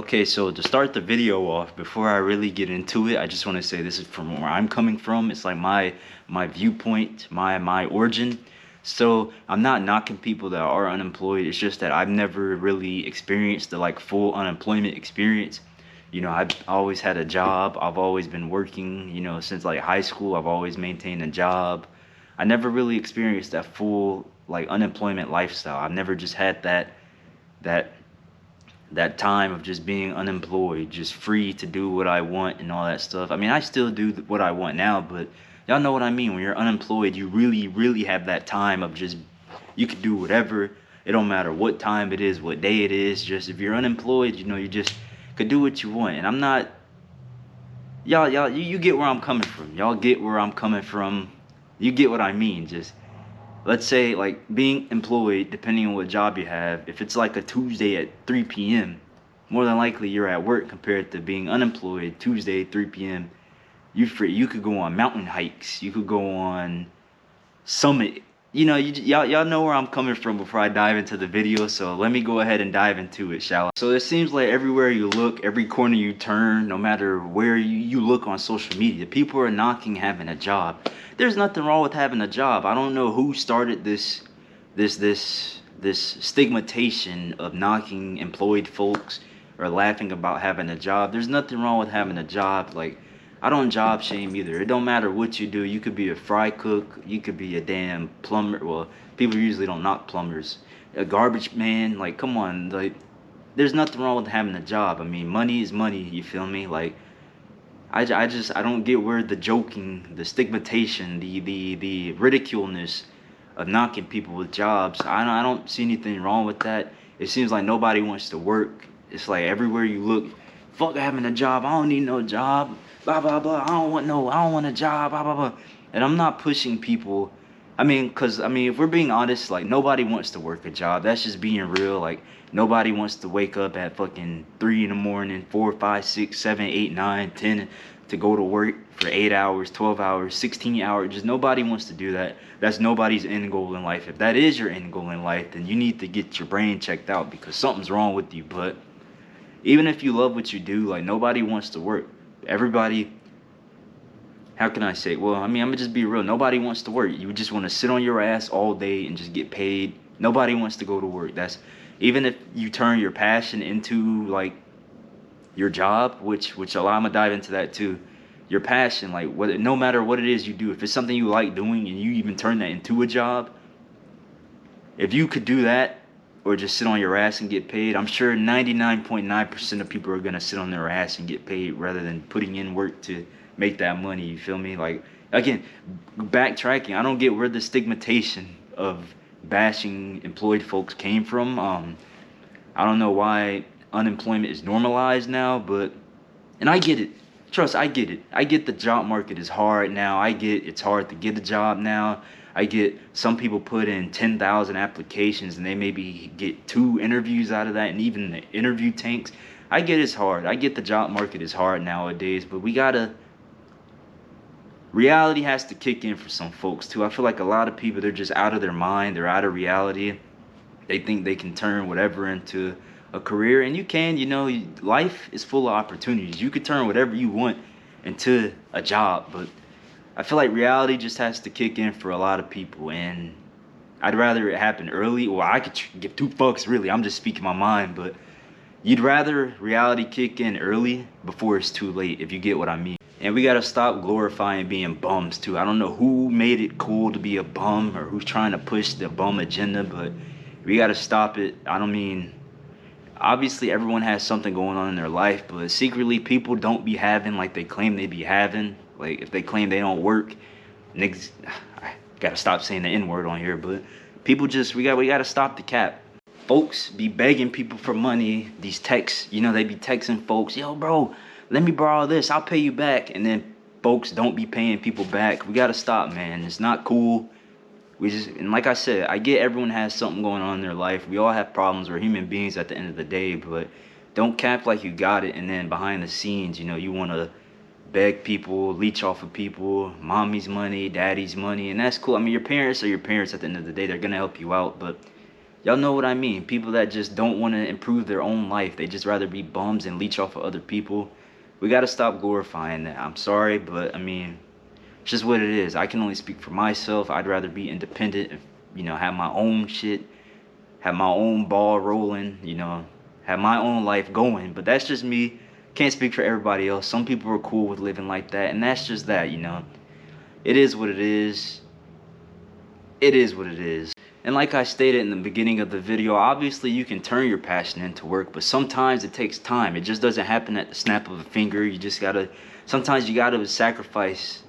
Okay, so to start the video off, before I really get into it, I just want to say this is from where I'm coming from. It's like my viewpoint, my origin. So I'm not knocking people that are unemployed. It's just that I've never really experienced the like full unemployment experience. I've always had a job. I've always been working, since like high school. I've always maintained a job. I never really experienced that full like unemployment lifestyle. I've never just had that that time of just being unemployed, just free to do what I want and all that stuff. I mean, I still do what I want now, but y'all know what I mean. When you're unemployed, you really, really have that time of just, you can do whatever. It don't matter what time it is, what day it is. Just if you're unemployed, you just could do what you want. And I'm not, you get where I'm coming from. Y'all get where I'm coming from. You get what I mean. Just, let's say like being employed, depending on what job you have, if it's like a Tuesday at 3 p.m., more than likely you're at work, compared to being unemployed Tuesday 3 p.m. You free. You could go on mountain hikes. You could go on summit. Y'all know where I'm coming from before I dive into the video. So let me go ahead and dive into it, shall I? So it seems like everywhere you look, every corner you turn, no matter where you look on social media, people are knocking having a job. There's nothing wrong with having a job. I don't know who started this stigmatization of knocking employed folks or laughing about having a job. There's nothing wrong with having a job. Like, I don't job shame either. It don't matter what you do. You could be a fry cook. You could be a damn plumber. Well, people usually don't knock plumbers. A garbage man. Like, come on. Like, there's nothing wrong with having a job. I mean, money is money. You feel me? Like, I don't get where the joking, the stigmatization, the ridiculeness of knocking people with jobs. I don't see anything wrong with that. It seems like nobody wants to work. It's like everywhere you look, fuck having a job. I don't need no job. Blah blah blah. I don't want a job. Blah blah blah. And I'm not pushing people. If we're being honest, like nobody wants to work a job. That's just being real. Like nobody wants to wake up at fucking 3 in the morning, 4, 5, 6, 7, 8, 9, 10 to go to work for 8 hours, 12 hours, 16 hours. Just nobody wants to do that. That's nobody's end goal in life. If that is your end goal in life, then you need to get your brain checked out because something's wrong with you. But even if you love what you do, like nobody wants to work. Everybody, how can I say? Well, I'm gonna just be real. Nobody wants to work. You just want to sit on your ass all day and just get paid. Nobody wants to go to work. That's, even if you turn your passion into like your job, which I'm gonna dive into that too. Your passion, like no matter what it is you do, if it's something you like doing and you even turn that into a job, if you could do that or just sit on your ass and get paid, I'm sure 99.9% of people are gonna sit on their ass and get paid rather than putting in work to make that money. You feel me? Like, again, backtracking, I don't get where the stigmatization of bashing employed folks came from. I don't know why unemployment is normalized now, and I get it. Trust, I get it. I get the job market is hard now. I get it's hard to get a job now. I get some people put in 10,000 applications and they maybe get 2 interviews out of that, and even the interview tanks. I get it's hard. I get the job market is hard nowadays, but reality has to kick in for some folks too. I feel like a lot of people, they're just out of their mind. They're out of reality. They think they can turn whatever into a career, and you can. Life is full of opportunities. You could turn whatever you want into a job, but I feel like reality just has to kick in for a lot of people, and I'd rather it happen early, or I could give 2 fucks really. I'm just speaking my mind, but you'd rather reality kick in early before it's too late, if you get what I mean. And we gotta stop glorifying being bums too. I don't know who made it cool to be a bum or who's trying to push the bum agenda, but we gotta stop it. Obviously everyone has something going on in their life, but secretly people don't be having like they claim they be having. Like if they claim they don't work, niggas, I gotta stop saying the N-word on here, but people just, we gotta stop the cap. Folks be begging people for money. These texts, they be texting folks, yo bro, let me borrow this, I'll pay you back. And then folks don't be paying people back. We gotta stop, man. It's not cool. And like I said, I get everyone has something going on in their life. We all have problems. We're human beings at the end of the day, but don't cap like you got it, and then behind the scenes, you want to beg people, leech off of people, mommy's money, daddy's money, and that's cool. Your parents are your parents at the end of the day. They're going to help you out, but Y'all know what I mean. People that just don't want to improve their own life. They just rather be bums and leech off of other people. We got to stop glorifying that. I'm sorry, but I mean, it's just what it is. I can only speak for myself. I'd rather be independent, have my own shit, have my own ball rolling, have my own life going. But that's just me. Can't speak for everybody else. Some people are cool with living like that, and that's just that. It is what it is. It is what it is. And like I stated in the beginning of the video, obviously you can turn your passion into work, but sometimes it takes time. It just doesn't happen at the snap of a finger. Sometimes you gotta sacrifice.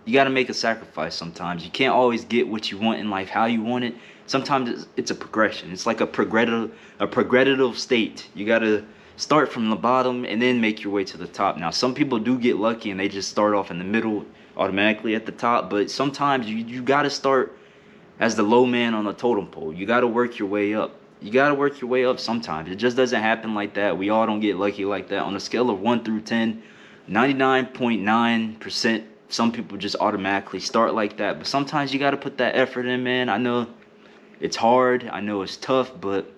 You gotta make a sacrifice sometimes. You can't always get what you want in life how you want it. Sometimes it's a progression. It's like a progressive state. You gotta start from the bottom and then make your way to the top. Now, some people do get lucky and they just start off in the middle automatically at the top, but sometimes you gotta start as the low man on the totem pole. You got to work your way up. You got to work your way up sometimes. It just doesn't happen like that. We all don't get lucky like that. On a scale of 1 through 10, 99.9%, some people just automatically start like that. But sometimes you got to put that effort in, man. I know it's hard. I know it's tough, but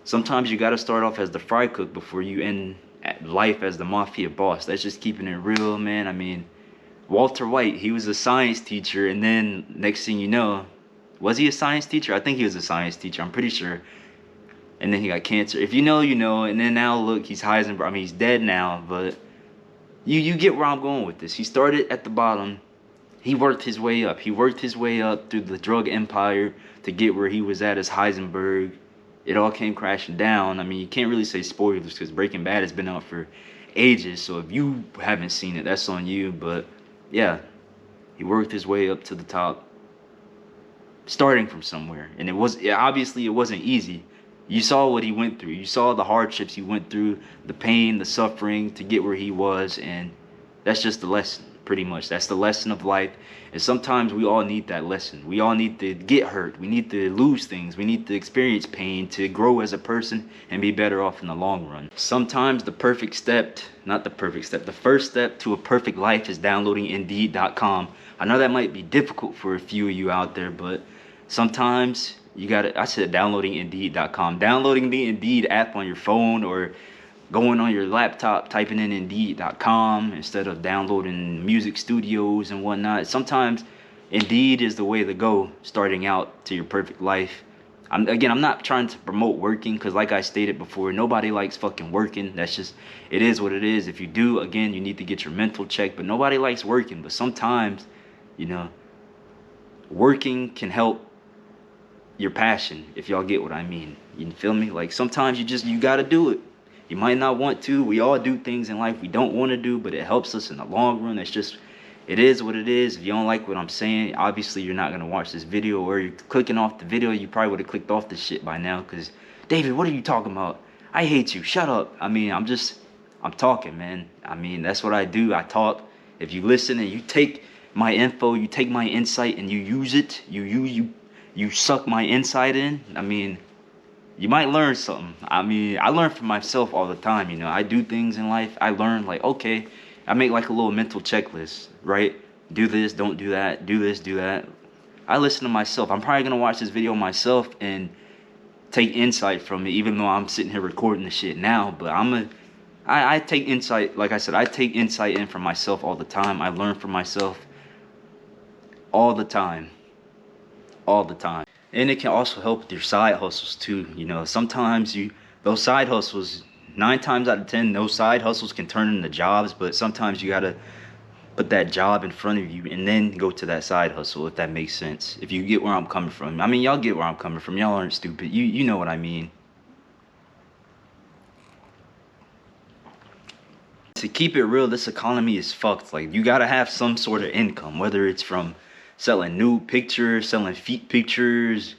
sometimes you got to start off as the fry cook before you end life as the mafia boss. That's just keeping it real, man. I mean, Walter White, he was a science teacher, and then next thing you know, was he a science teacher? I think he was a science teacher, I'm pretty sure. And then he got cancer. If you know, you know. And then now look, he's Heisenberg. I mean, he's dead now, but you get where I'm going with this. He started at the bottom. He worked his way up. He worked his way up through the drug empire to get where he was at as Heisenberg. It all came crashing down. I mean, you can't really say spoilers because Breaking Bad has been out for ages. So if you haven't seen it, that's on you. But yeah, he worked his way up to the top, starting from somewhere. And obviously it wasn't easy. You saw what he went through. You saw the hardships he went through, the pain, the suffering to get where he was. And that's just the lesson, pretty much. That's the lesson of life. And sometimes we all need that lesson. We all need to get hurt. We need to lose things. We need to experience pain to grow as a person and be better off in the long run. Sometimes the first step to a perfect life is downloading Indeed.com. I know that might be difficult for a few of you out there, but sometimes I said downloading Indeed.com. Downloading the Indeed app on your phone or going on your laptop, typing in Indeed.com instead of downloading music studios and whatnot. Sometimes Indeed is the way to go starting out to your perfect life. I'm not trying to promote working because like I stated before, nobody likes fucking working. It is what it is. If you do, again, you need to get your mental checked, but nobody likes working. But sometimes, working can help your passion, if y'all get what I mean. You feel me? Like sometimes you gotta do it. You might not want to. We all do things in life we don't want to do, but it helps us in the long run. It is what it is. If you don't like what I'm saying, obviously you're not going to watch this video, or you're clicking off the video. You probably would have clicked off this shit by now because, David, what are you talking about? I hate you. Shut up. I mean, I'm talking, man. I mean, that's what I do. I talk. If you listen and you take my info, you take my insight and you use it, you suck my insight in, I mean, you might learn something. I mean, I learn from myself all the time, I do things in life. I learn, like, okay, I make like a little mental checklist, right? Do this, don't do that, do this, do that. I listen to myself. I'm probably going to watch this video myself and take insight from it, even though I'm sitting here recording the shit now. But I take insight, like I said, I take insight in from myself all the time. I learn from myself all the time. All the time. And it can also help with your side hustles too. Sometimes those side hustles, 9 times out of 10, those side hustles can turn into jobs, but sometimes you gotta put that job in front of you and then go to that side hustle, if that makes sense. If you get where I'm coming from. I mean, y'all get where I'm coming from. Y'all aren't stupid. You know what I mean. To keep it real, this economy is fucked. Like, you gotta have some sort of income, whether it's from selling nude pictures, selling feet pictures,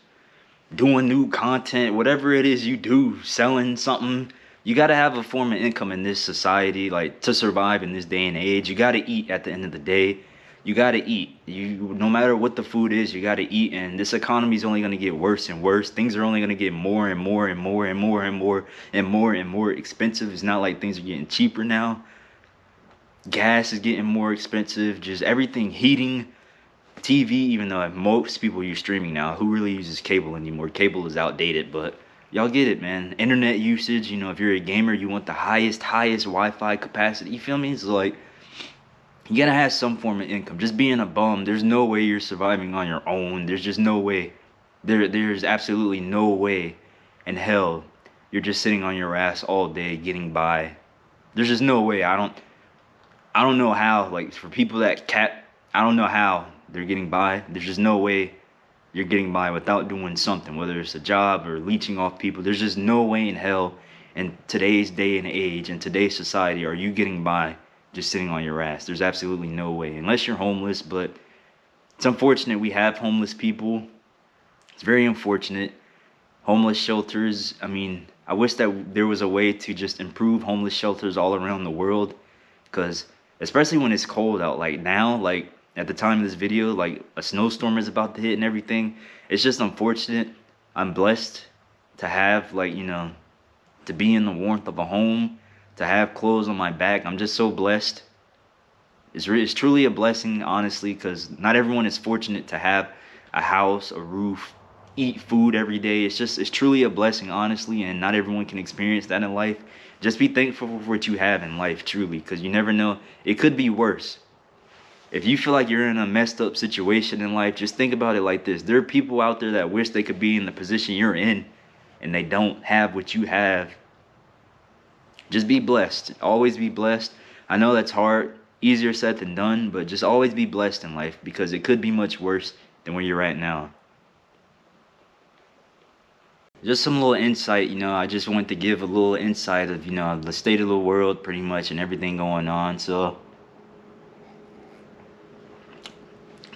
doing new content, whatever it is you do, selling something. You got to have a form of income in this society, like, to survive in this day and age. You got to eat at the end of the day. You got to eat. No matter what the food is, you got to eat. And this economy is only going to get worse and worse. Things are only going to get more and more and more and more and more and more and more expensive. It's not like things are getting cheaper now. Gas is getting more expensive. Just everything, heating. TV, even though most people use streaming now, who really uses cable anymore? Cable is outdated, but y'all get it, man. Internet usage, you know, if you're a gamer, you want the highest Wi-Fi capacity. You feel me? It's like you gotta have some form of income. Just being a bum, there's no way you're surviving on your own. There's just no way. There's absolutely no way in hell you're just sitting on your ass all day getting by. There's just no way. I don't know how. Like for people that I don't know how they're getting by. There's just no way you're getting by without doing something, whether it's a job or leeching off people. There's just no way in hell in today's day and age, in today's society, are you getting by just sitting on your ass. There's absolutely no way, unless you're homeless. But it's unfortunate we have homeless people. It's very unfortunate. Homeless shelters, I mean, I wish that there was a way to just improve homeless shelters all around the world, because especially when it's cold out, like now, like at the time of this video, like a snowstorm is about to hit and everything. It's just unfortunate. I'm blessed to have, like, you know, to be in the warmth of a home, to have clothes on my back. I'm just so blessed. It's truly a blessing, honestly, because not everyone is fortunate to have a house, a roof, eat food every day. It's truly a blessing, honestly, and not everyone can experience that in life. Just be thankful for what you have in life, truly, because you never know. It could be worse. If you feel like you're in a messed up situation in life, just think about it like this. There are people out there that wish they could be in the position you're in, and they don't have what you have. Just be blessed. Always be blessed. I know that's hard, easier said than done, but just always be blessed in life, because it could be much worse than where you're at now. Just some little insight, you know, I just wanted to give a little insight of, you know, the state of the world pretty much and everything going on. So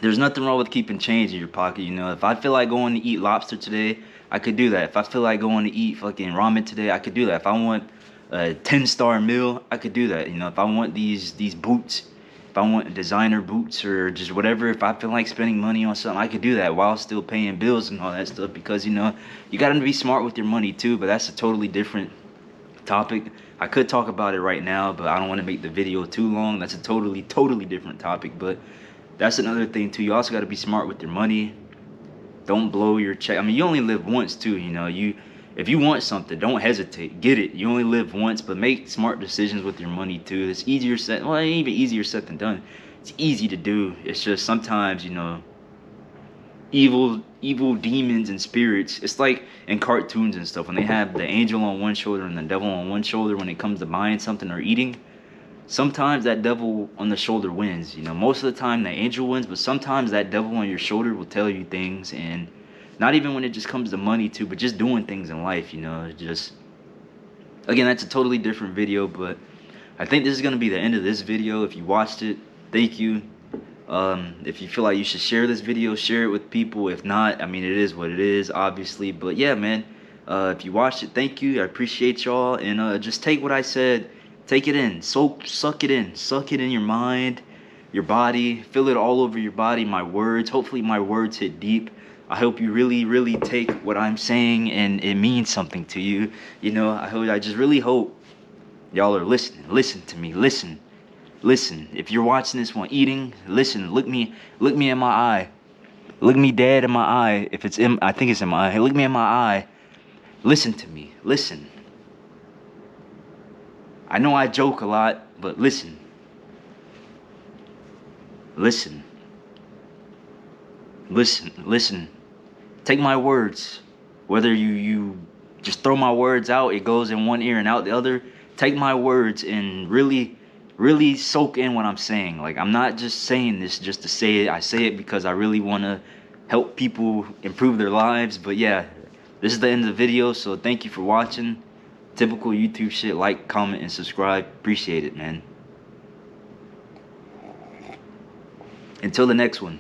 there's nothing wrong with keeping change in your pocket, you know. If I feel like going to eat lobster today, I could do that. If I feel like going to eat fucking ramen today, I could do that. If I want a 10-star meal, I could do that. You know, if I want these boots, if I want designer boots or just whatever, if I feel like spending money on something, I could do that while still paying bills and all that stuff, because, you know, you got to be smart with your money too, but that's a totally different topic. I could talk about it right now, but I don't want to make the video too long. That's a totally different topic, but that's another thing too. You also got to be smart with your money. Don't blow your check. I mean, you only live once too, you know. If you want something, don't hesitate. Get it. You only live once, but make smart decisions with your money too. It's easier said, well, it ain't even easier said than done. It's easy to do. It's just sometimes, you know, evil demons and spirits. It's like in cartoons and stuff, when they have the angel on one shoulder and the devil on one shoulder when it comes to buying something or eating. Sometimes that devil on the shoulder wins. You know, most of the time the angel wins, but sometimes that devil on your shoulder will tell you things. And not even when it just comes to money too, but just doing things in life, you know. Just, again, that's a totally different video, but I think this is going to be the end of this video. If you watched it, thank you. If you feel like you should share this video, share it with people. If not, I mean, it is what it is, obviously. But yeah, man, if you watched it, thank you. I appreciate y'all. And just take what I said. Take it in. Suck it in. Suck it in your mind, your body. Feel it all over your body. My words. Hopefully my words hit deep. I hope you really take what I'm saying and it means something to you. You know, I just really hope y'all are listening. Listen to me. Listen. If you're watching this while eating, listen. Look me in my eye. Look me dead in my eye. If it's in, I think it's in my eye. Look me in my eye. Listen to me. Listen. I know I joke a lot, but listen. Listen. Take my words. Whether you just throw my words out, it goes in one ear and out the other. Take my words and really soak in what I'm saying. Like, I'm not just saying this just to say it. I say it because I really want to help people improve their lives. But yeah, this is the end of the video, so thank you for watching. Typical YouTube shit. Like, comment, and subscribe. Appreciate it, man. Until the next one.